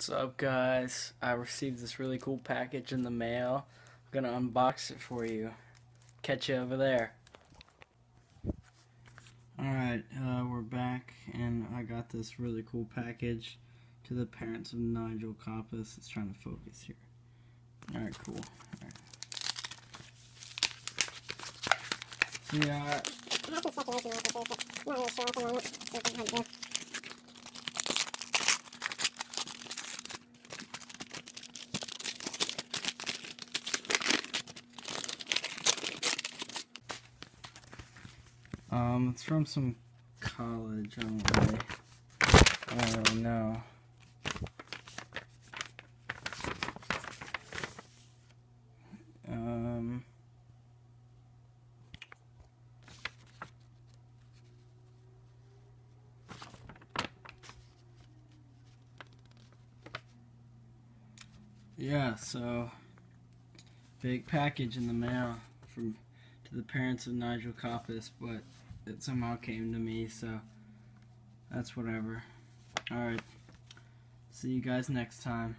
What's up, guys? I received this really cool package in the mail. I'm gonna unbox it for you. Catch you over there. Alright, we're back, and I got this really cool package to the parents of Nigel Coppice. It's trying to focus here. Alright, cool. Alright. So, yeah. I have some speculation on what this is, but I'm not really sure at the moment. See if I can do. It's from some college, I don't really know. Yeah, so big package in the mail to the parents of Nigel Coppice, but it somehow came to me, so that's whatever. Alright, see you guys next time.